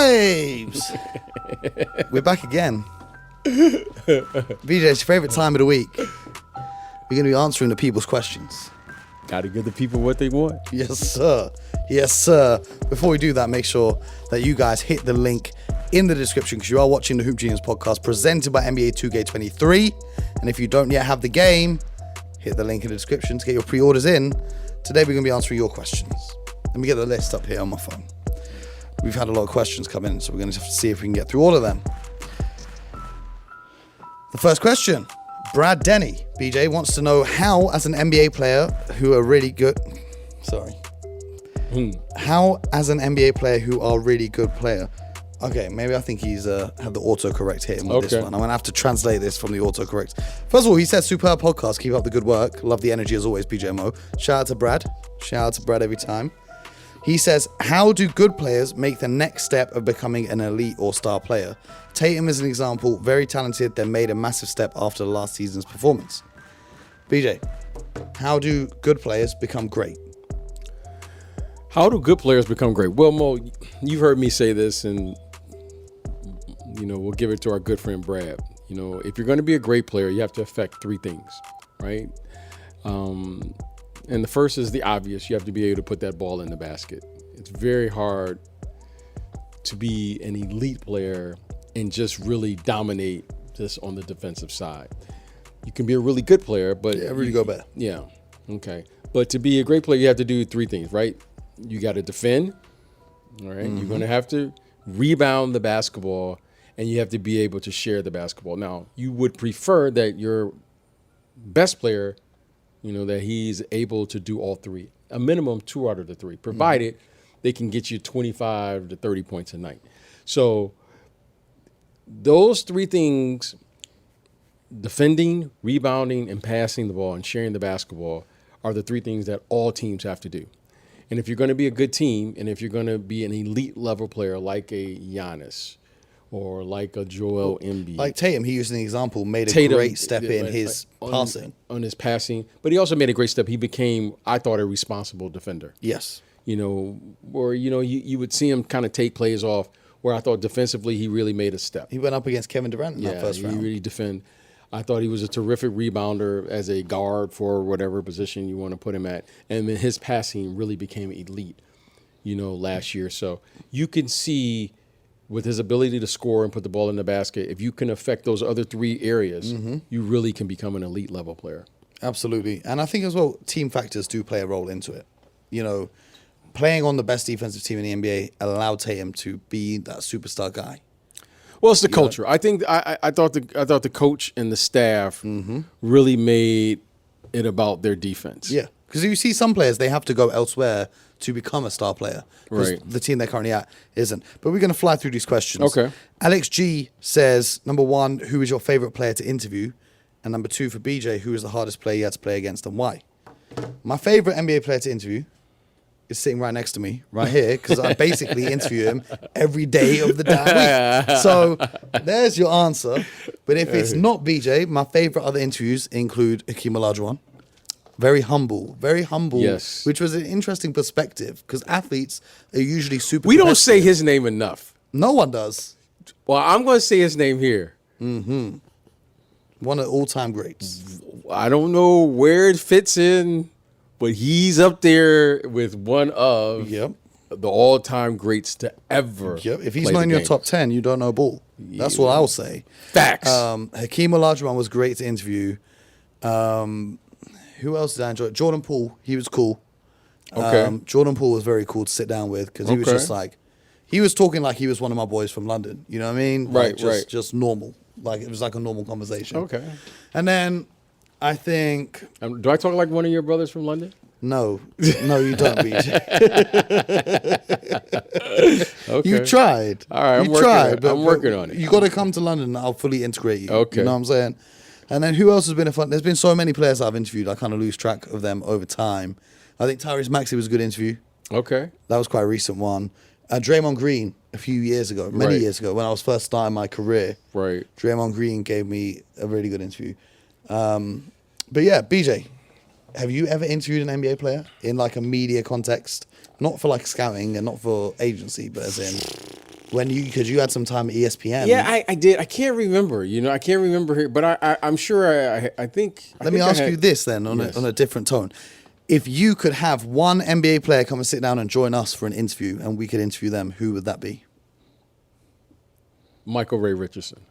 Babes! We're back again. BJ, it's your favourite time of the week. We're going to be answering the people's questions. Got to give the people what they want. Yes, sir. Yes, sir. Before we do that, make sure that you guys hit the link in the description because you are watching the Hoop Genius podcast presented by NBA 2K23. And if you don't yet have the game, hit the link in the description to get your pre-orders in. Today, we're going to be answering your questions. Let me get the list up here on my phone. We've had a lot of questions come in, so we're going to have to see if we can get through all of them. The first question, Brad Denny, BJ, wants to know how, as an NBA player who are really good... How, as an NBA player who are really good player... Okay, maybe I think he's had the autocorrect hit him with this one. I'm going to have to translate this from the autocorrect. First of all, he says, superb podcast, keep up the good work. Love the energy as always, BJMO. Shout out to Brad. Shout out to Brad every time. He says, how do good players make the next step of becoming an elite or star player? Tatum is an example, very talented, then made a massive step after the last season's performance. BJ, how do good players become great? How do good players become great? Well, Mo, you've heard me say this, and we'll give it to our good friend Brad. If you're going to be a great player, you have to affect three things, right? And the first is the obvious. You have to be able to put that ball in the basket. It's very hard to be an elite player and just really dominate just on the defensive side. You can be a really good player, but... Yeah, really go back. Yeah, okay. But to be a great player, you have to do three things, right? You got to defend, all right? Mm-hmm. You're going to have to rebound the basketball, and you have to be able to share the basketball. Now, you would prefer that your best player... that he's able to do all three, a minimum 2 out of the 3, provided they can get you 25 to 30 points a night. So those three things, defending, rebounding, and passing the ball and sharing the basketball are the three things that all teams have to do. And if you're going to be a good team, and if you're going to be an elite level player like a Giannis, or like a Joel Embiid. Like Tatum, he used an example, made a great step in his passing. On his passing. But he also made a great step. He became, I thought, a responsible defender. Yes. Or you would see him kind of take plays off where I thought defensively he really made a step. He went up against Kevin Durant in that first round. He really defend. I thought he was a terrific rebounder as a guard for whatever position you want to put him at. And then his passing really became elite, last year. So you can see... with his ability to score and put the ball in the basket, if you can affect those other three areas, you really can become an elite level player. Absolutely. And I think as well, team factors do play a role into it. Playing on the best defensive team in the NBA allowed Tatum to be that superstar guy. Well, it's the culture. I think I thought the coach and the staff really made it about their defense. Yeah. Because you see some players, they have to go elsewhere to become a star player. Because the team they're currently at isn't. But we're going to fly through these questions. Okay. Alex G says, number 1, who is your favorite player to interview? And number 2, for BJ, who is the hardest player you had to play against and why? My favorite NBA player to interview is sitting right next to me, right here, because I basically interview him every day of the damn week. So there's your answer. But if it's not BJ, my favorite other interviews include Hakeem Olajuwon. Very humble, yes. Which was an interesting perspective because athletes are usually super We don't say his name enough. No one does. Well, I'm going to say his name here. One of the all-time greats. I don't know where it fits in, but he's up there with one of the all-time greats to ever. Yep. If he's not in your top 10, you don't know ball. That's what I'll say. Facts. Hakeem Olajuwon was great to interview. Who else did I enjoy? Jordan Poole. He was cool. Okay. Jordan Poole was very cool to sit down with because he was just like, he was talking like he was one of my boys from London. You know what I mean? Right, just normal. Like it was like a normal conversation. Okay. And then I think... do I talk like one of your brothers from London? No, you don't, BJ. Okay. You tried. All right, I'm working on it. You got to come to London and I'll fully integrate you. Okay. You know what I'm saying? And then who else has been a fun... There's been so many players I've interviewed, I kind of lose track of them over time. I think Tyrese Maxey was a good interview. Okay. That was quite a recent one. Draymond Green, a few years ago, many years ago, when I was first starting my career. Right. Draymond Green gave me a really good interview. But yeah, BJ, have you ever interviewed an NBA player in like a media context? Not for like scouting and not for agency, but as in... Because you had some time at ESPN. Yeah, I did. I can't remember. I can't remember here, but I'm sure. I think. Let me ask you this then, on a different tone. If you could have one NBA player come and sit down and join us for an interview, and we could interview them, who would that be? Michael Ray Richardson.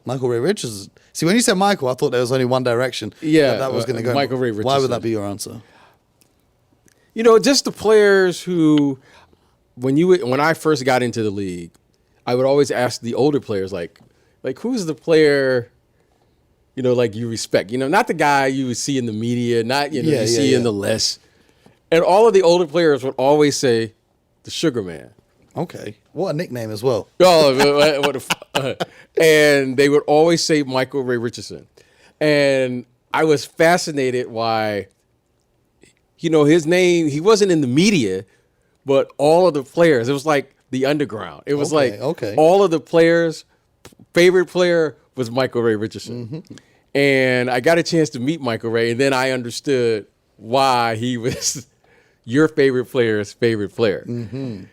Michael Ray Richardson. See, when you said Michael, I thought there was only one direction. Yeah, that was going to go. Michael Ray Richardson. Why would that be your answer? Just the players who, when I first got into the league, I would always ask the older players, like who's the player, like you respect, not the guy you would see in the media, not, you see in the list. And all of the older players would always say the Sugar Man. Okay. What a nickname as well. And they would always say Michael Ray Richardson. And I was fascinated why, his name, he wasn't in the media, but all of the players, it was like the underground. It was all of the players, favorite player was Michael Ray Richardson. Mm-hmm. And I got a chance to meet Michael Ray, and then I understood why he was your favorite player's favorite player. Mm-hmm.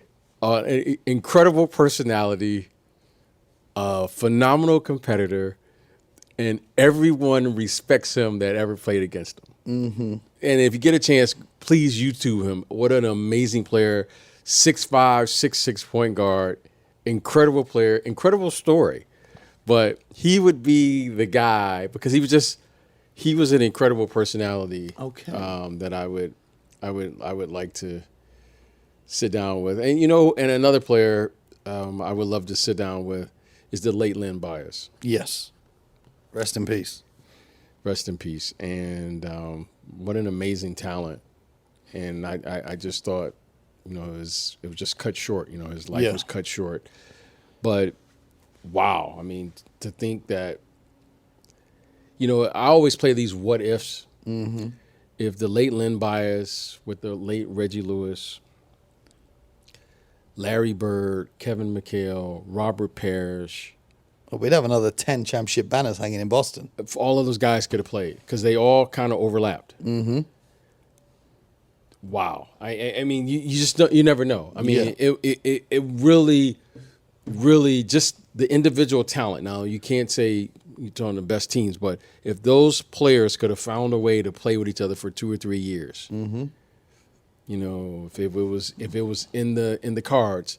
An incredible personality, a phenomenal competitor, and everyone respects him that ever played against him. Mm-hmm. And if you get a chance, please YouTube him. What an amazing player. 6'5", 6'6" point guard. Incredible player. Incredible story. But he would be the guy because he was an incredible personality. Okay. That I would like to sit down with. And and another player I would love to sit down with is the late Len Bias. Yes. Rest in peace. Rest in peace. And what an amazing talent. And I just thought, it was just cut short. His life was cut short. But wow, I mean, to think that, I always play these what ifs. Mm-hmm. If the late Len Bias with the late Reggie Lewis, Larry Bird, Kevin McHale, Robert Parrish. Well, we'd have another 10 championship banners hanging in Boston. If all of those guys could have played because they all kind of overlapped. Mm-hmm. Wow. I mean, you just don't, you never know. I mean, it really, really just the individual talent. Now, you can't say you're talking the best teams, but if those players could have found a way to play with each other for 2 or 3 years, mm-hmm. If it was in the cards,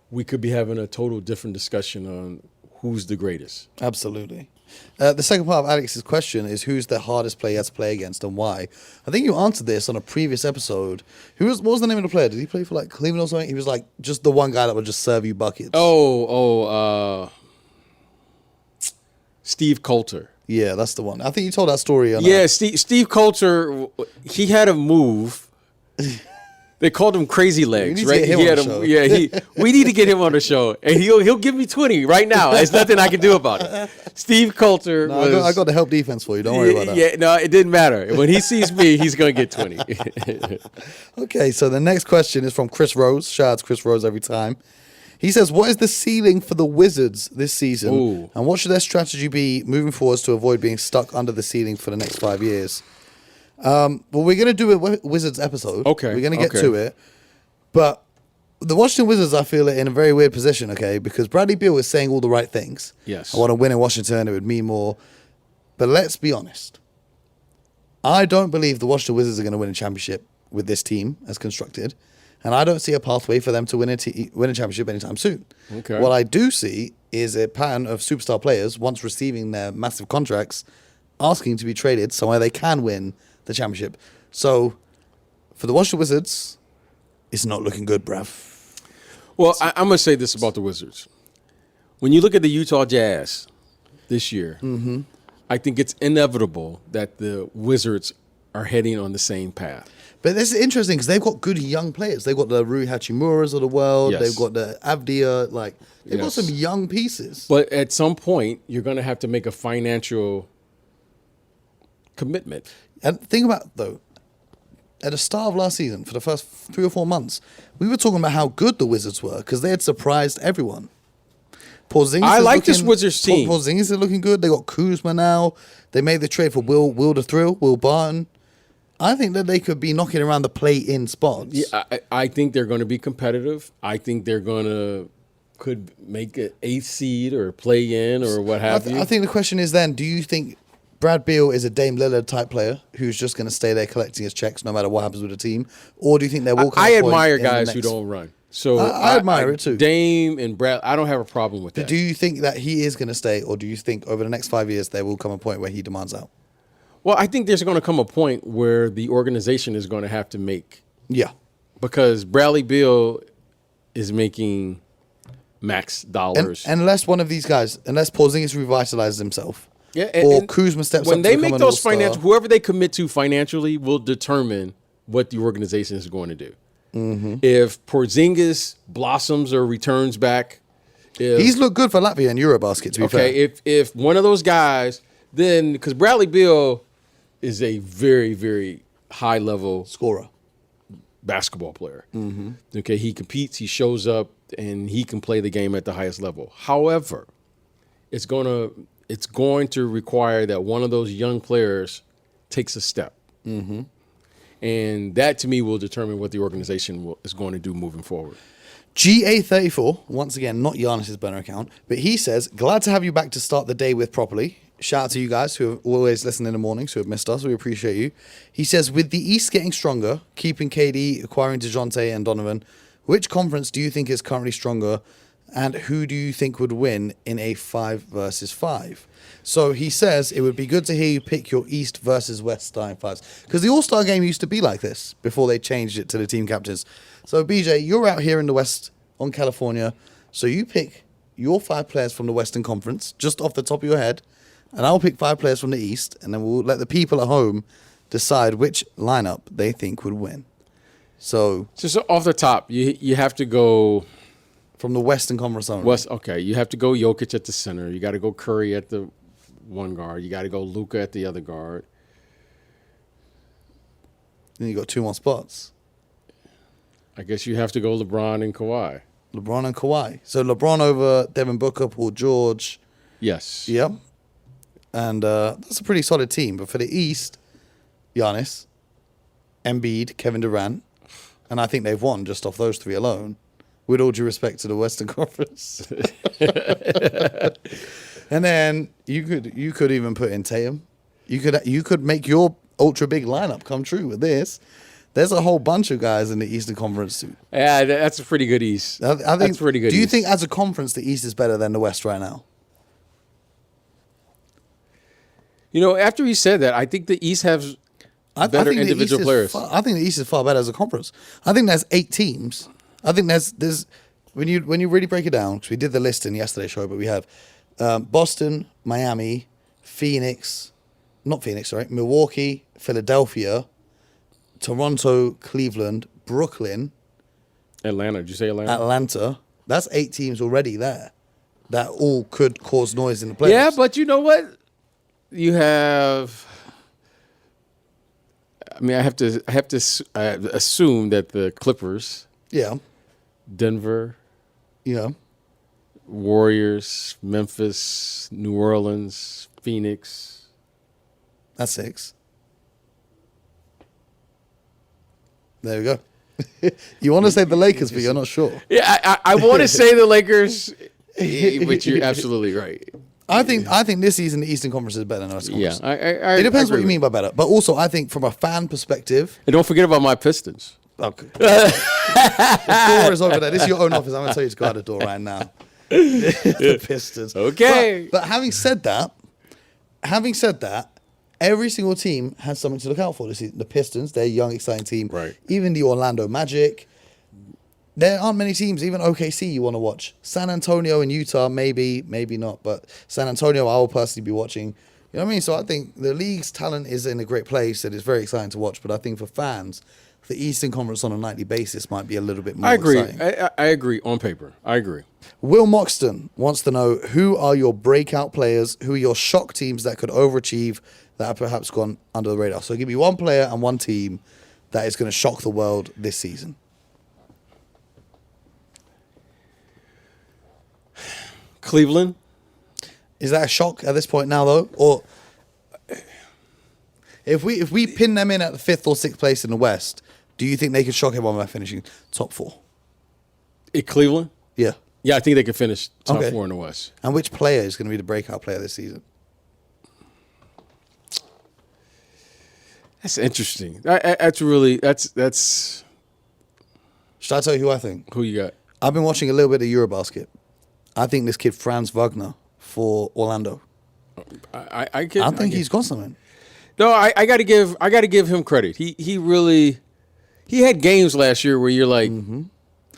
we could be having a total different discussion on who's the greatest. Absolutely. The second part of Alex's question is who's the hardest player to play against and why? I think you answered this on a previous episode. What was the name of the player? Did he play for like Cleveland or something? He was like just the one guy that would just serve you buckets. Steve Coulter. Yeah, that's the one. I think you told that story. Steve Coulter, he had a move. They called him Crazy Legs, right? We need to get him on the show, and he'll give me 20 right now. There's nothing I can do about it. Steve Coulter. I got the help defense for you. Don't worry about that. Yeah, no, it didn't matter. When he sees me, he's gonna get 20. Okay, so the next question is from Chris Rose. Shout out to Chris Rose every time. He says, "What is the ceiling for the Wizards this season, Ooh. and what should their strategy be moving forwards to avoid being stuck under the ceiling for the next 5 years?" Well, we're going to do a Wizards episode. Okay. We're going to get to it. But the Washington Wizards, I feel, are in a very weird position, okay? Because Bradley Beal is saying all the right things. Yes. I want to win in Washington. It would mean more. But let's be honest. I don't believe the Washington Wizards are going to win a championship with this team as constructed. And I don't see a pathway for them to win a championship anytime soon. Okay. What I do see is a pattern of superstar players, once receiving their massive contracts, asking to be traded somewhere they can win the championship. So, for the Washington Wizards, it's not looking good, bruv. Well, I'm going to say this about the Wizards. When you look at the Utah Jazz this year, mm-hmm. I think it's inevitable that the Wizards are heading on the same path. But this is interesting because they've got good young players. They've got the Rui Hachimuras of the world. Yes. They've got the Avdia. They've got some young pieces. But at some point, you're going to have to make a financial commitment. And think about, though, at the start of last season, for the first 3 or 4 months, we were talking about how good the Wizards were because they had surprised everyone. I like this Wizards team. Porzingis is looking good. They got Kuzma now. They made the trade for Will the Thrill, Will Barton. I think that they could be knocking around the play-in spots. Yeah, I think they're going to be competitive. I think they're going to could make an 8th seed or play in or what have you. I think the question is then, do you think Brad Beal is a Dame Lillard type player who's just going to stay there collecting his checks no matter what happens with the team? Or do you think there will come I a point admire in the guys next... who don't run. So I admire it too. Dame and Brad, I don't have a problem with that. Do you think that he is going to stay, or do you think over the next 5 years there will come a point where he demands out? Well, I think there's going to come a point where the organization is going to have to make. Yeah. Because Bradley Beal is making max dollars. And unless one of these guys, unless Porzingis revitalizes himself, and or Kuzma steps up when to they become make an those all-star, financial, whoever they commit to financially will determine what the organization is going to do. Mm-hmm. If Porzingis blossoms or returns back, he's looked good for Latvia in Eurobasket. To be fair, if one of those guys, then because Bradley Beal is a very, very high level scorer, basketball player. Mm-hmm. Okay, he competes, he shows up, and he can play the game at the highest level. However, it's going to require that one of those young players takes a step. Mm-hmm. And that, to me, will determine what the organization is going to do moving forward. GA34, once again, not Giannis's burner account, but he says, glad to have you back to start the day with properly. Shout out to you guys who have always listened in the mornings, who have missed us. We appreciate you. He says, with the East getting stronger, keeping KD, acquiring DeJounte and Donovan, which conference do you think is currently stronger, and who do you think would win in a 5 versus 5? So he says it would be good to hear you pick your East versus West starting fives. Because the All-Star game used to be like this before they changed it to the team captains. So BJ, you're out here in the West on California. So you pick your 5 players from the Western Conference, just off the top of your head. And I'll pick 5 players from the East. And then we'll let the people at home decide which lineup they think would win. So just off the top, you have to go... From the Western Conference only. West, okay. You have to go Jokic at the center. You got to go Curry at the one guard. You got to go Luka at the other guard. Then you got 2 more spots. I guess you have to go LeBron and Kawhi. LeBron and Kawhi. So LeBron over Devin Booker, Paul George. Yes. Yep. And that's a pretty solid team. But for the East, Giannis, Embiid, Kevin Durant. And I think they've won just off those 3 alone. With all due respect to the Western Conference. And then you could even put in Tatum. You could make your ultra big lineup come true with this. There's a whole bunch of guys in the Eastern Conference. Yeah, that's a pretty good East. I think that's pretty good. Do you think as a conference the East is better than the West right now? You know, after he said that, I think the East has better individual players. I think the East is far better as a conference. I think there's 8 teams. I think there's when you really break it down, because we did the list in yesterday's show, but we have Boston, Miami, Milwaukee, Philadelphia, Toronto, Cleveland, Brooklyn, Atlanta. Did you say Atlanta? Atlanta. That's 8 teams already there that all could cause noise in the playoffs. Yeah, but you know what? You have. I mean, I have to assume that the Clippers. Yeah. Denver. Yeah. Warriors, Memphis, New Orleans, Phoenix. That's 6. There we go. You want to say the Lakers, but you're not sure. Yeah, I want to say the Lakers, but you're absolutely right. I think this season the Eastern Conference is better than the Western Conference. Yeah, it depends what you mean by better. But also, I think from a fan perspective... And don't forget about my Pistons. Okay. The door is over there. This is your own office. I'm going to tell you to go out the door right now. The Pistons. Okay. But having said that, every single team has something to look out for this season. The Pistons, they're a young, exciting team. Right. Even the Orlando Magic. There aren't many teams, even OKC, you want to watch. San Antonio and Utah, maybe not. But San Antonio, I will personally be watching. You know what I mean? So I think the league's talent is in a great place. It is very exciting to watch. But I think for fans, the Eastern Conference on a nightly basis might be a little bit more exciting. I agree on paper. I agree. Will Moxton wants to know, who are your breakout players? Who are your shock teams that could overachieve that have perhaps gone under the radar? So give me one player and one team that is going to shock the world this season. Cleveland. Is that a shock at this point now, though? Or if we pin them in at the 5th or 6th place in the West, do you think they could shock everyone by finishing top 4? In Cleveland? Yeah. Yeah, I think they could finish top 4 in the West. And which player is going to be the breakout player this season? That's interesting. That's. Should I tell you who I think? Who you got? I've been watching a little bit of Eurobasket. I think this kid Franz Wagner for Orlando. I think he's got something. No, I got to give him credit. He really had games last year where you're like,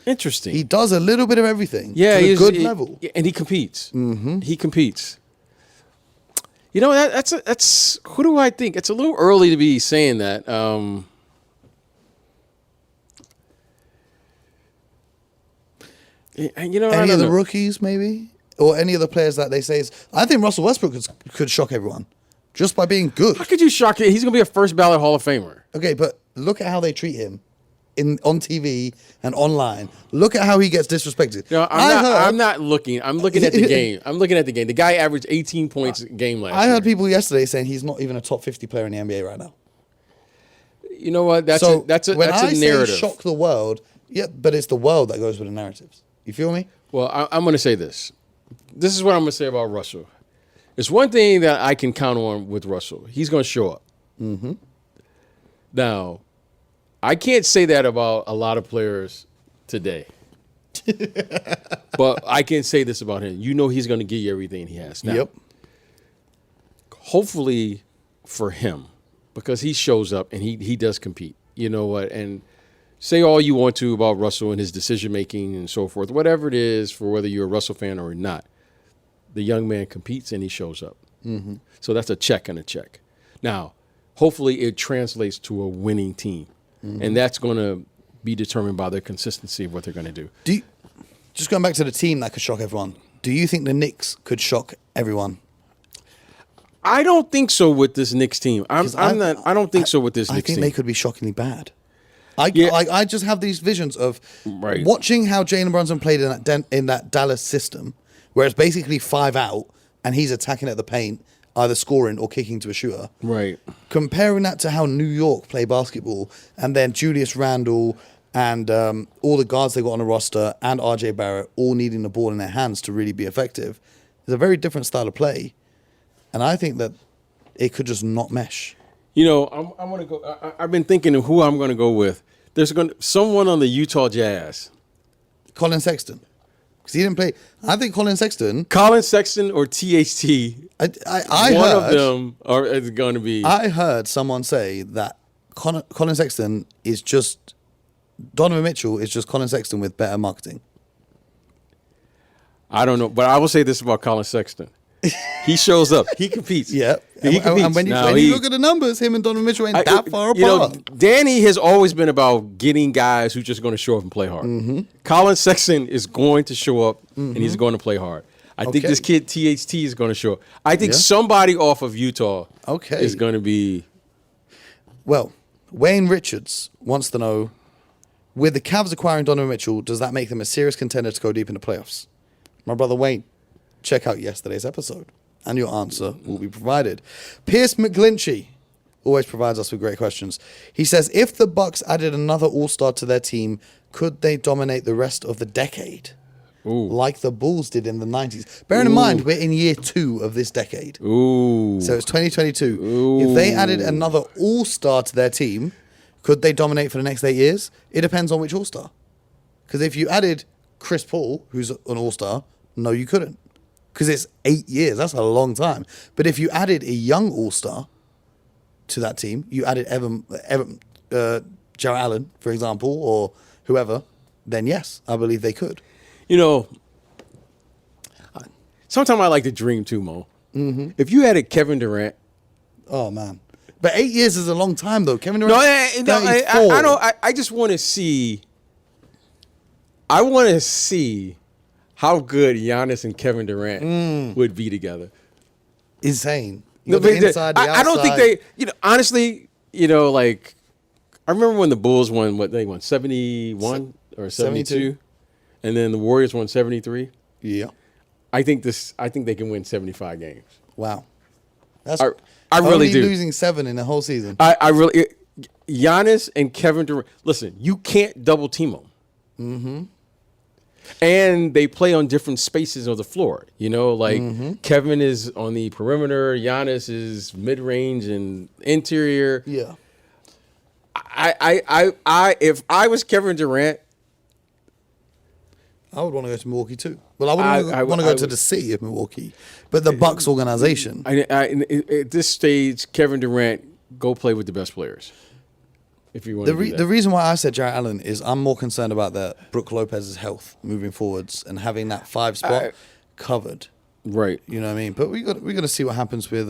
interesting. He does a little bit of everything. Yeah, he's a good level, and he competes. He competes. You know, that's who do I think? It's a little early to be saying that. You know, any of the rookies maybe, or any of the players that they say is. I think Russell Westbrook could shock everyone just by being good. How could you shock it? He's going to be a first ballot Hall of Famer. Okay, but look at how they treat him on TV and online. Look at how he gets disrespected. No, I'm not looking. I'm looking at the game. The guy averaged 18 points a game last year. I heard people yesterday saying he's not even a top 50 player in the NBA right now. You know what? That's a narrative. When I say shock the world, yeah, but it's the world that goes with the narratives. You feel me? Well, I'm going to say this. This is what I'm going to say about Russell. It's one thing that I can count on with Russell. He's going to show up. Now, I can't say that about a lot of players today. But I can say this about him. You know he's going to give you everything he has. Now, hopefully for him, because he shows up and he does compete. You know what? And say all you want to about Russell and his decision-making and so forth, whatever it is, for whether you're a Russell fan or not, the young man competes and he shows up. So that's a check and a check. Now, hopefully it translates to a winning team. And that's going to be determined by their consistency of what they're going to do. Just going back to the team that could shock everyone, do you think the Knicks could shock everyone? I don't think so with this Knicks team. I don't think so with this Knicks team. I think they could be shockingly bad. I just have these visions of watching how Jalen Brunson played in that Dallas system, where it's basically 5 out and he's attacking at the paint, either scoring or kicking to a shooter. Right. Comparing that to how New York play basketball, and then Julius Randle and all the guards they got on the roster and RJ Barrett all needing the ball in their hands to really be effective. It's a very different style of play. And I think that it could just not mesh. You know, I'm going to go. I've been thinking of who I'm going to go with. There's someone on the Utah Jazz. Colin Sexton. Because he didn't play. I think Colin Sexton or THT. I one heard, of them is going to be. I heard someone say that Colin Sexton is just Donovan Mitchell is just Colin Sexton with better marketing. I don't know, but I will say this about Colin Sexton. He shows up. He competes. Yeah. He competes. And when you look at the numbers, him and Donovan Mitchell ain't that far apart. You know, Danny has always been about getting guys who just going to show up and play hard. Colin Sexton is going to show up and he's going to play hard. I think this kid THT is going to show up. I think somebody off of Utah is going to be. Well, Wayne Richards wants to know, with the Cavs acquiring Donovan Mitchell, does that make them a serious contender to go deep in the playoffs? My brother Wayne, check out yesterday's episode, and your answer will be provided. Pierce McGlinchey always provides us with great questions. He says, if the Bucks added another All-Star to their team, could they dominate the rest of the decade? Like the Bulls did in the 90s. Bearing in mind, we're in year 2 of this decade. So it's 2022. If they added another All-Star to their team, could they dominate for the next 8 years? It depends on which All-Star. Because if you added Chris Paul, who's an All-Star, no, you couldn't. Because it's 8 years. That's a long time. But if you added a young All-Star to that team, you added Jarrett Allen, for example, or whoever, then yes, I believe they could. You know, sometimes I like to dream too, Mo. If you added Kevin Durant. Oh, man. But 8 years is a long time, though. Kevin Durant. I don't. I just want to see. I want to see how good Giannis and Kevin Durant would be together. Insane. No, the inside, the outside. I don't think they. You know, honestly, like I remember when the Bulls won. What they won, 71 or 72, and then the Warriors won 73. Yeah. I think they can win 75 games. Wow. That's I really do. Losing 7 in the whole season. I really. Giannis and Kevin Durant. Listen, you can't double team them. And they play on different spaces of the floor. You know, like Kevin is on the perimeter, Giannis is mid-range and interior. Yeah. If I was Kevin Durant, I would want to go to Milwaukee too. Well, I wouldn't want to go to the city of Milwaukee, but the Bucks organization. At this stage, Kevin Durant, go play with the best players. If you want to do that. The reason why I said Jarrett Allen is I'm more concerned about that Brook Lopez's health moving forwards and having that 5 spot covered. Right. You know what I mean? But we're gonna see what happens with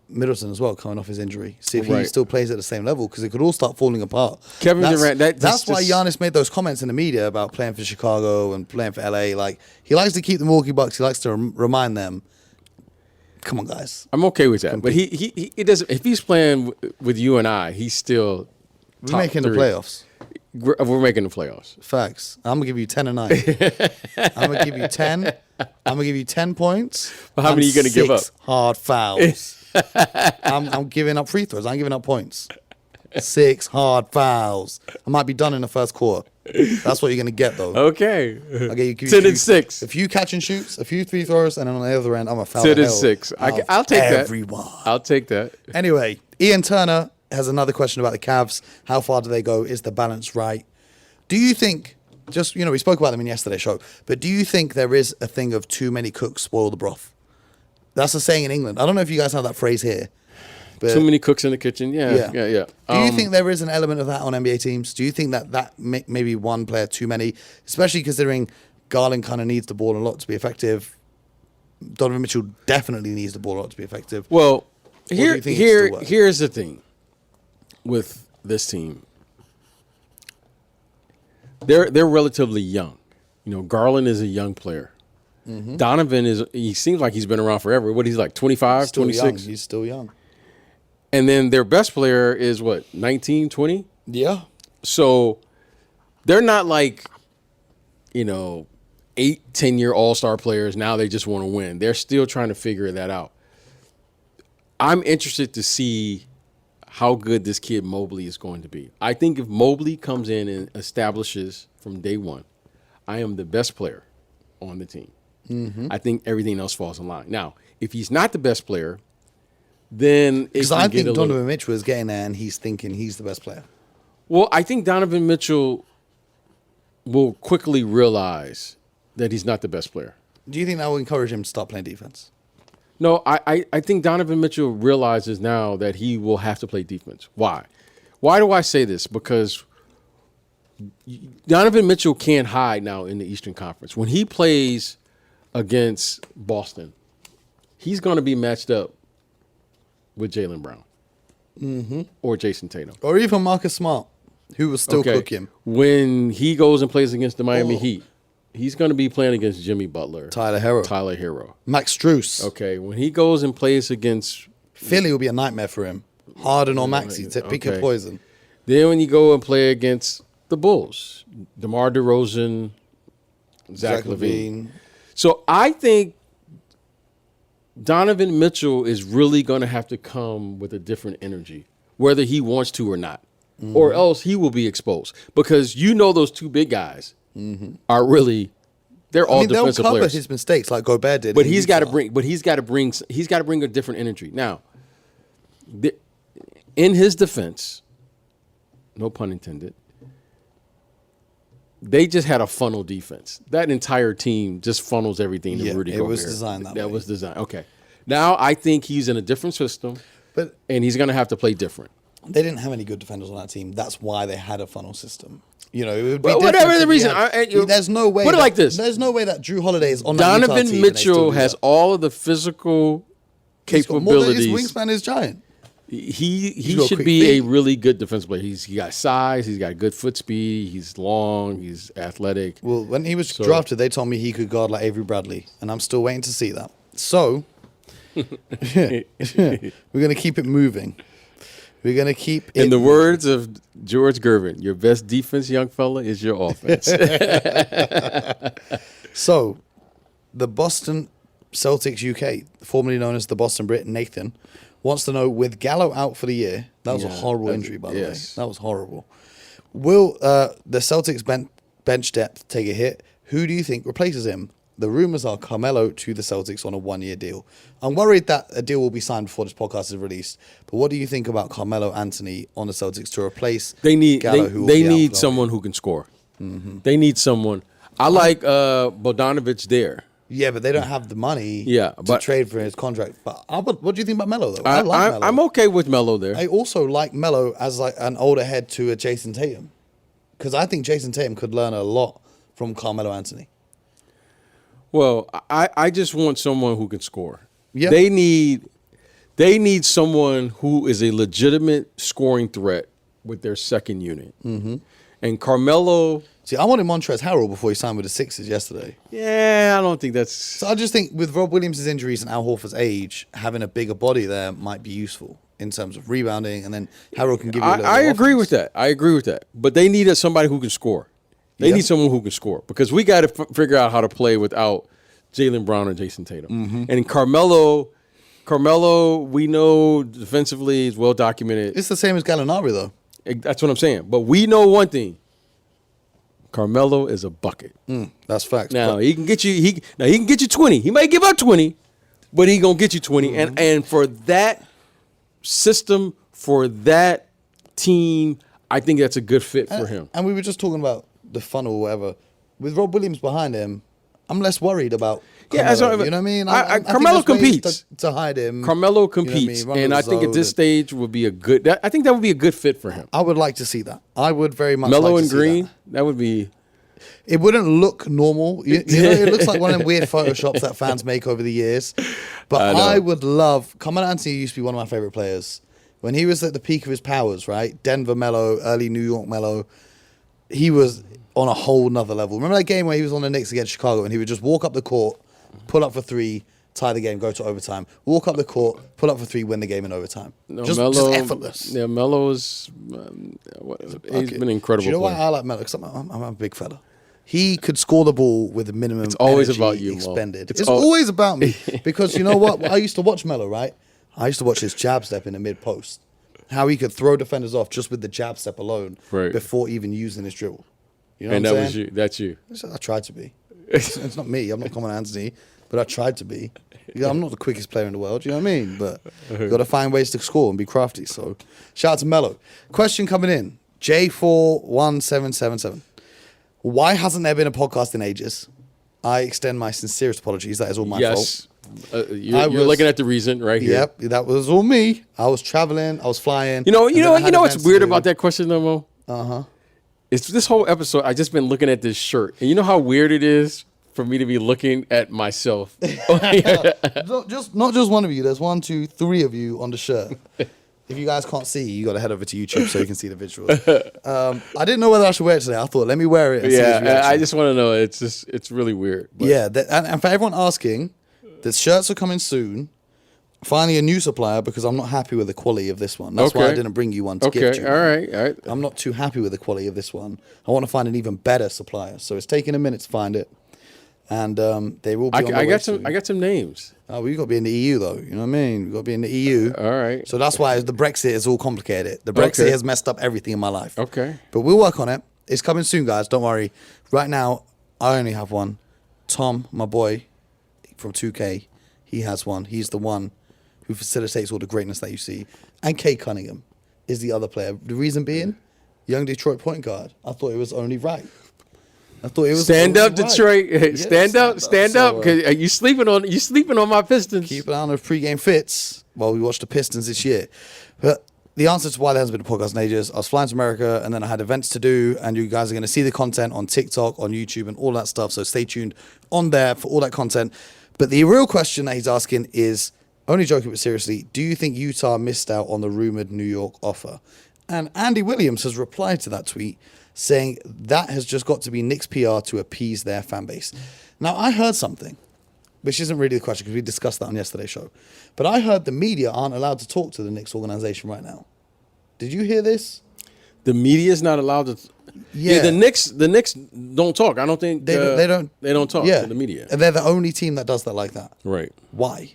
Middleton as well, coming off his injury. See if he still plays at the same level, because it could all start falling apart. Kevin Durant. That's why Giannis made those comments in the media about playing for Chicago and playing for LA. Like, he likes to keep the Milwaukee Bucks. He likes to remind them, come on, guys. I'm okay with that. Compete. But he doesn't. If he's playing with you and I, he's still. We're making the playoffs. We're making the playoffs. Facts. I'm gonna give you 10 a night. I'm gonna give you 10. I'm gonna give you 10 points. But how many are you gonna give up? Hard fouls. I'm giving up free throws. I'm giving up points. 6 hard fouls. I might be done in the first quarter. That's what you're gonna get, though. Okay. Okay. 10 and 6. A few catch and shoots, a few free throws, and then on the other end, I'm a foul. 10 and 6. I'll take everyone. that. I'll take that. Anyway, Ian Turner has another question about the Cavs. How far do they go? Is the balance right? Do you think? We spoke about them in yesterday's show, but do you think there is a thing of too many cooks spoil the broth? That's a saying in England. I don't know if you guys have that phrase here. But too many cooks in the kitchen. Yeah. Do you think there is an element of that on NBA teams? Do you think that maybe one player too many, especially considering Garland kind of needs the ball a lot to be effective? Donovan Mitchell definitely needs the ball a lot to be effective. Well, here's the thing with this team. They're relatively young. You know, Garland is a young player. Mm-hmm. Donovan he seems like he's been around forever. What, he's like 25, 26? He's still young. And then their best player is what, 19, 20? Yeah. So they're not like, 8, 10-year all-star players. Now they just want to win. They're still trying to figure that out. I'm interested to see how good this kid Mobley is going to be. I think if Mobley comes in and establishes from day one, I am the best player on the team. Mm-hmm. I think everything else falls in line. Now, if he's not the best player, then because I think Donovan Mitchell is getting there and he's thinking he's the best player. Well, I think Donovan Mitchell will quickly realize that he's not the best player. Do you think that will encourage him to start playing defense? No, I think Donovan Mitchell realizes now that he will have to play defense. Why? Why do I say this? Because Donovan Mitchell can't hide now in the Eastern Conference. When he plays against Boston, he's going to be matched up with Jaylen Brown or Jason Tatum. Or even Marcus Smart, who was still cooking. When he goes and plays against the Miami Heat, he's going to be playing against Jimmy Butler. Tyler Hero. Max Strus. Okay, when he goes and plays against... Philly will be a nightmare for him. Harden or Maxey, pick your poison. Then when you go and play against the Bulls, DeMar DeRozan, Zach LaVine. So I think Donovan Mitchell is really going to have to come with a different energy, whether he wants to or not, or else he will be exposed. Because those two big guys are really, they're all defensive they'll cover players. His mistakes like Gobert did. But he's got to bring a different energy. Now, in his defense, no pun intended, they just had a funnel defense. That entire team just funnels everything to Rudy Gobert. It was designed that way. That was designed. Okay. Now I think he's in a different system, and he's going to have to play different. They didn't have any good defenders on that team. That's why they had a funnel system. It would be whatever the reason. There's no way. Put it like this. There's no way that Drew Holiday is on Donovan that Utah team Mitchell has all of the physical capabilities. His wingspan is giant. He should be a really good defensive player. He got size. He's got good foot speed. He's long. He's athletic. Well, when he was drafted, they told me he could guard like Avery Bradley, and I'm still waiting to see that. So we're gonna keep it moving. We're going to keep it. In the words of George Gervin, your best defense, young fella, is your offense. So, the Boston Celtics UK, formerly known as the Boston Brit, Nathan, wants to know, with Gallo out for the year, that was a horrible injury, by the way. That was horrible. Will the Celtics bench depth take a hit. Who do you think replaces him? The rumors are Carmelo to the Celtics on a 1-year deal. I'm worried that a deal will be signed before this podcast is released. But what do you think about Carmelo Anthony on the Celtics to replace Gallo, who they need someone who can score. Mm-hmm. They need someone. I like Bogdanovich there. Yeah, but they don't have the money to trade for his contract. But what do you think about Melo, though? I like Melo. I'm okay with Melo there. I also like Melo as like an older head to a Jason Tatum. Because I think Jason Tatum could learn a lot from Carmelo Anthony. Well, I just want someone who can score. Yeah. They need someone who is a legitimate scoring threat with their second unit. Mm-hmm. And Carmelo... See, I wanted Montrezl Harrell before he signed with the Sixers yesterday. Yeah, I don't think that's... So I just think with Rob Williams' injuries and Al Horford's age, having a bigger body there might be useful in terms of rebounding, and then Harrell can give you a little I agree with that. I agree with that. But they need somebody who can score. They need someone who can score because we got to figure out how to play without Jaylen Brown or Jason Tatum. Mm-hmm. And Carmelo, we know defensively is well documented. It's the same as Gallinari, though. That's what I'm saying. But we know one thing. Carmelo is a bucket. That's facts. Now he can get you. He can get you 20. He might give up 20, but he gonna get you 20. Mm-hmm. And for that system, for that team, I think that's a good fit for him. And we were just talking about the funnel or whatever. With Rob Williams behind him, I'm less worried about Carmelo. You know what I mean? I Carmelo competes to hide him. Carmelo competes, you know what I mean? And I think at this stage would be I think that would be a good fit for him. I would like to see that. I would very much Melo like to and see Green. That would be. It wouldn't look normal. You know, it looks like one of them weird photoshops that fans make over the years. But I would love. Carmelo Anthony used to be one of my favorite players when he was at the peak of his powers. Right, Denver Melo, early New York Melo. He was on a whole nother level. Remember that game where he was on the Knicks against Chicago and he would just walk up the court, pull up for three, tie the game, go to overtime. Walk up the court, pull up for three, win the game in overtime. Just effortless. Yeah, Melo's he's been incredible. Do you know why I like Melo? Because I'm a big fella. He could score the ball with a minimum It's always energy about you, expended. It's always about me. Because you know what? I used to watch Melo, right? I used to watch his jab step in the mid-post. How he could throw defenders off just with the jab step alone before even using his dribble. You know and what I'm that saying? was you. That's you. I tried to be. It's not me. I'm not Carmelo Anthony, but I tried to be. I'm not the quickest player in the world. You know what I mean? But you got to find ways to score and be crafty. So shout out to Melo. Question coming in. J41777. Why hasn't there been a podcast in ages? I extend my sincerest apologies. That is all my fault. You're looking at the reason right here. Yep, that was all me. I was traveling. I was flying. You know what's weird about that question, though, Mo? Uh-huh. It's this whole episode. I just been looking at this shirt, and you know how weird it is for me to be looking at myself. Not just one of you. There's 1, 2, 3 of you on the shirt. If you guys can't see, you got to head over to YouTube so you can see the visuals. I didn't know whether I should wear it today. I thought, let me wear it. And see his reaction. I just want to know. It's really weird. But. Yeah, and for everyone asking, the shirts are coming soon. Finding a new supplier because I'm not happy with the quality of this one. That's why I didn't bring you one to gift you. All right. I'm not too happy with the quality of this one. I want to find an even better supplier. So it's taking a minute to find it. And they will be on the way soon. I got some names. Oh, we got to be in the EU, though. You know what I mean? We got to be in the EU. All right. So that's why the Brexit is all complicated. The Brexit has messed up everything in my life. Okay. But we'll work on it. It's coming soon, guys. Don't worry. Right now, I only have one. Tom, my boy from 2K, he has one. He's the one who facilitates all the greatness that you see. And Kay Cunningham is the other player. The reason being, young Detroit point guard. I thought it was only right. I thought it was stand up, right. Detroit. Yeah, stand up. Cause you sleeping on my Pistons. Keep an eye on the pregame fits while we watch the Pistons this year. But the answer to why there hasn't been a podcast in ages, I was flying to America and then I had events to do, and you guys are going to see the content on TikTok, on YouTube, and all that stuff. So stay tuned on there for all that content. But the real question that he's asking is, only joking but seriously, do you think Utah missed out on the rumored New York offer? And Andy Williams has replied to that tweet saying that has just got to be Knicks PR to appease their fan base. Now, I heard something, which isn't really the question because we discussed that on yesterday's show, but I heard the media aren't allowed to talk to the Knicks organization right now. Did you hear this? The media is not allowed to. Yeah, the Knicks don't talk. I don't think they don't talk to the media. And they're the only team that does that like that. Right. Why?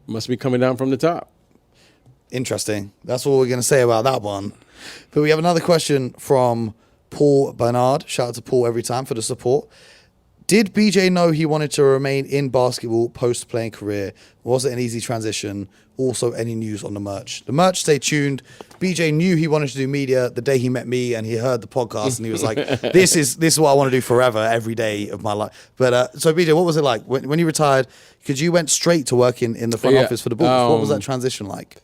Must be coming down from the top. Interesting. That's all we're going to say about that one. But we have another question from Paul Bernard. Shout out to Paul every time for the support. Did BJ know he wanted to remain in basketball post-playing career? Was it an easy transition? Also, any news on the merch? The merch, stay tuned. BJ knew he wanted to do media the day he met me and he heard the podcast and he was like, this is what I want to do forever, every day of my life. But so BJ, what was it like when you retired? Because you went straight to work in the front office for the Bulls. What was that transition like?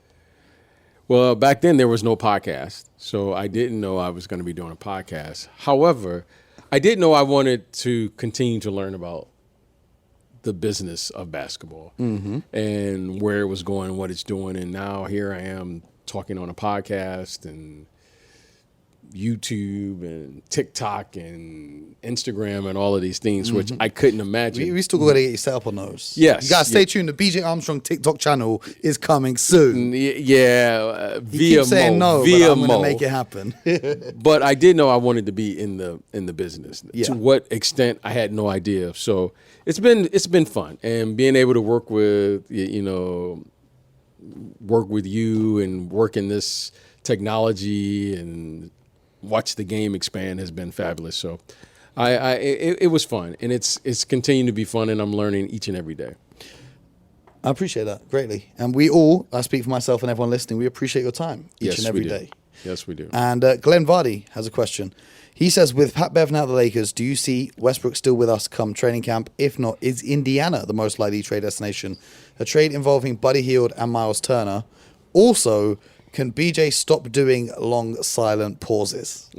Well, back then there was no podcast, so I didn't know I was going to be doing a podcast. However, I did know I wanted to continue to learn about the business of basketball and where it was going, what it's doing. And now here I am talking on a podcast and YouTube and TikTok and Instagram and all of these things, which I couldn't imagine. We still got to get you set up on those. Yes. You guys stay tuned. The BJ Armstrong TikTok channel is coming soon. Yeah. He keeps saying no, but I'm going to make it happen. But I did know I wanted to be in the business. Yeah. To what extent, I had no idea. So it's been fun. And being able to work with, work with you and work in this technology and watch the game expand has been fabulous. So it was fun, and it's continuing to be fun, and I'm learning each and every day. I appreciate that greatly. And we all, I speak for myself and everyone listening, we appreciate your time each and every day. Yes, we do. And Glenn Vardy has a question. He says, with Pat Bev now at the Lakers, do you see Westbrook still with us come training camp? If not, is Indiana the most likely trade destination? A trade involving Buddy Hield and Miles Turner. Also, can BJ stop doing long, silent pauses?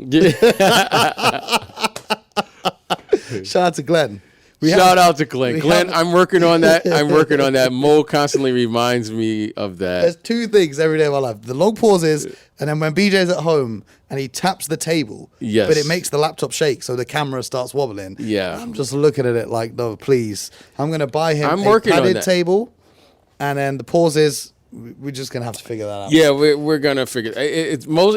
Shout out to Glenn. Shout out to Glenn. Glenn, I'm working on that. Mo constantly reminds me of that. There's two things every day of my life. The long pauses, and then when BJ's at home and he taps the table, yes, but it makes the laptop shake, so the camera starts wobbling. Yeah. I'm just looking at it like, no, please. I'm going to buy him a padded table, and then the pauses, we're just going to have to figure that out. Yeah, we're going to figure it. It's most,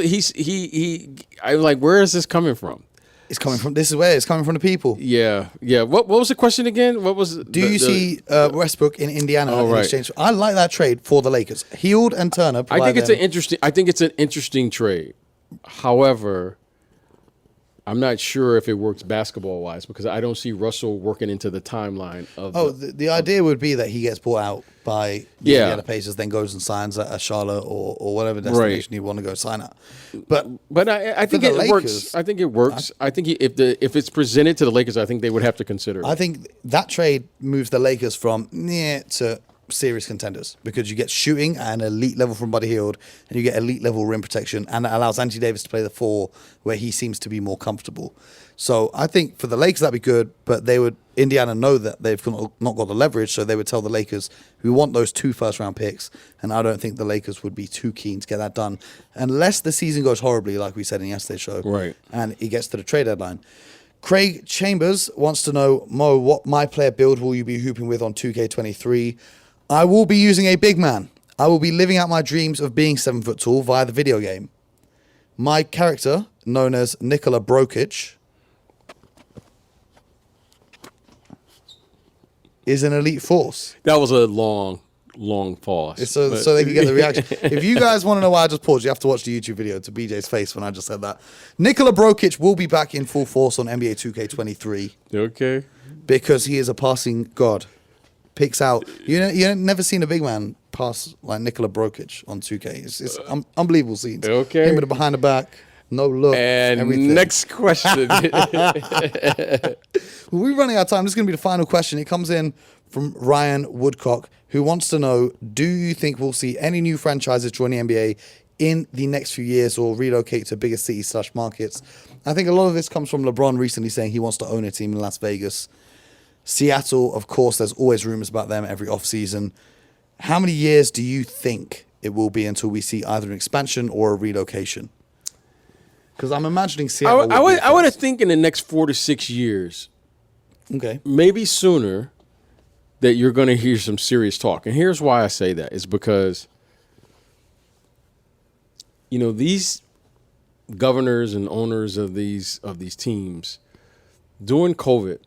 I'm like, where is this coming from? It's coming from, this is where it's coming from the people. Yeah. What was the question again? What was Do you see Westbrook in Indiana in exchange? I like that trade for the Lakers. Hield and Turner. I think it's an interesting trade. However, I'm not sure if it works basketball wise because I don't see Russell working into the timeline of. The idea would be that he gets bought out by the Indiana Pacers, then goes and signs at Charlotte or whatever destination you want to go sign at. But I think it works. I think it works. I think if it's presented to the Lakers, I think they would have to consider it. I think that trade moves the Lakers from near to serious contenders because you get shooting at an elite level from Buddy Hield and you get elite level rim protection, and that allows Anthony Davis to play the 4 where he seems to be more comfortable. So I think for the Lakers that'd be good, but Indiana know that they've not got the leverage, so they would tell the Lakers, we want those 2 first-round picks, and I don't think the Lakers would be too keen to get that done unless the season goes horribly, like we said in yesterday's show, right? And it gets to the trade deadline. Craig Chambers wants to know, Mo, what my player build will you be hooping with on 2K23? I will be using a big man. I will be living out my dreams of being 7 foot tall via the video game. My character, known as Nikola Brokic, is an elite force. That was a long pause. So they can get the reaction. If you guys want to know why I just paused, you have to watch the YouTube video to BJ's face when I just said that. Nikola Brokic will be back in full force on NBA 2K23. Okay. Because he is a passing god. Picks out. You never seen a big man pass like Nikola Brokic on 2K. It's unbelievable scenes. Okay. Him with the behind the back, no look, and everything. Next question. We're running out of time. This is going to be the final question. It comes in from Ryan Woodcock, who wants to know, do you think we'll see any new franchises join the NBA in the next few years or relocate to bigger cities / markets? I think a lot of this comes from LeBron recently saying he wants to own a team in Las Vegas. Seattle, of course, there's always rumors about them every offseason. How many years do you think it will be until we see either an expansion or a relocation? Because I'm imagining Seattle. I would think in the next 4 to 6 years, okay, maybe sooner, that you're going to hear some serious talk. And here's why I say that. It's because, these governors and owners of these teams, during COVID,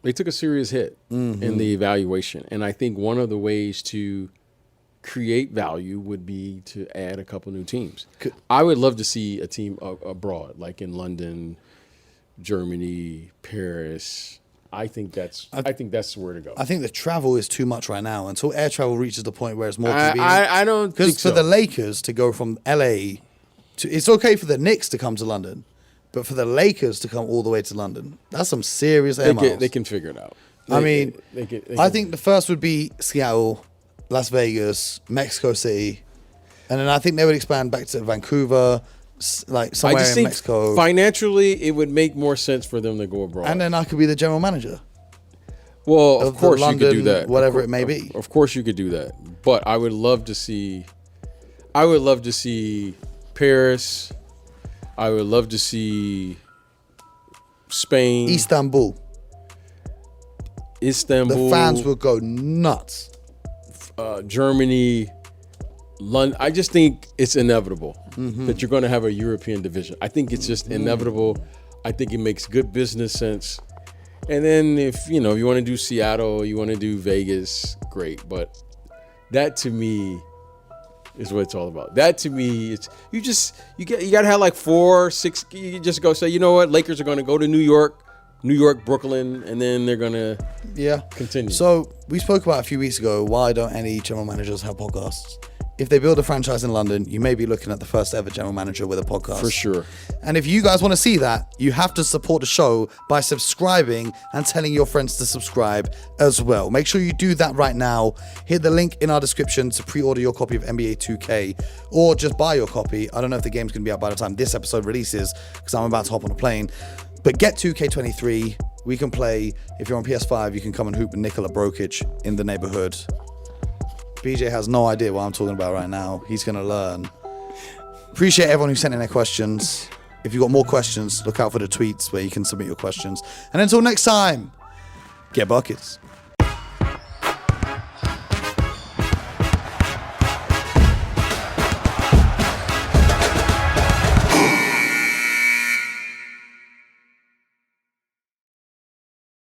they took a serious hit in the evaluation. And I think one of the ways to create value would be to add a couple new teams. I would love to see a team abroad, like in London, Germany, Paris. I think that's where to go. I think the travel is too much right now until air travel reaches the point where it's more convenient. I don't think Because so. for the Lakers to go from LA to, it's okay for the Knicks to come to London, but for the Lakers to come all the way to London, that's some serious air miles. They can figure it out. I think the first would be Seattle, Las Vegas, Mexico City, and then I think they would expand back to Vancouver, like somewhere I just in think Mexico. Financially, it would make more sense for them to go abroad. And then I could be the general manager. Well, of course London, you could do that. Whatever it may be. Of course you could do that. But I would love to see Paris. I would love to see Spain. Istanbul. The fans would go nuts. Germany, London. I just think it's inevitable that you're going to have a European division. I think it's just inevitable. I think it makes good business sense. And then if you want to do Seattle, you want to do Vegas, great. But that to me is what it's all about. That to me, it's you got to have like 4, 6. You just go say, you know what, Lakers are going to go to New York, Brooklyn, and then they're going to continue. So we spoke about a few weeks ago, why don't any general managers have podcasts? If they build a franchise in London, you may be looking at the first ever general manager with a podcast. For sure. And if you guys want to see that, you have to support the show by subscribing and telling your friends to subscribe as well. Make sure you do that right now. Hit the link in our description to pre-order your copy of NBA 2K or just buy your copy. I don't know if the game's going to be out by the time this episode releases because I'm about to hop on a plane. But get 2K23. We can play. If you're on PS5, you can come and hoop with Nikola Brokic in the neighborhood. BJ has no idea what I'm talking about right now. He's going to learn. Appreciate everyone who sent in their questions. If you've got more questions, look out for the tweets where you can submit your questions. And until next time, get buckets.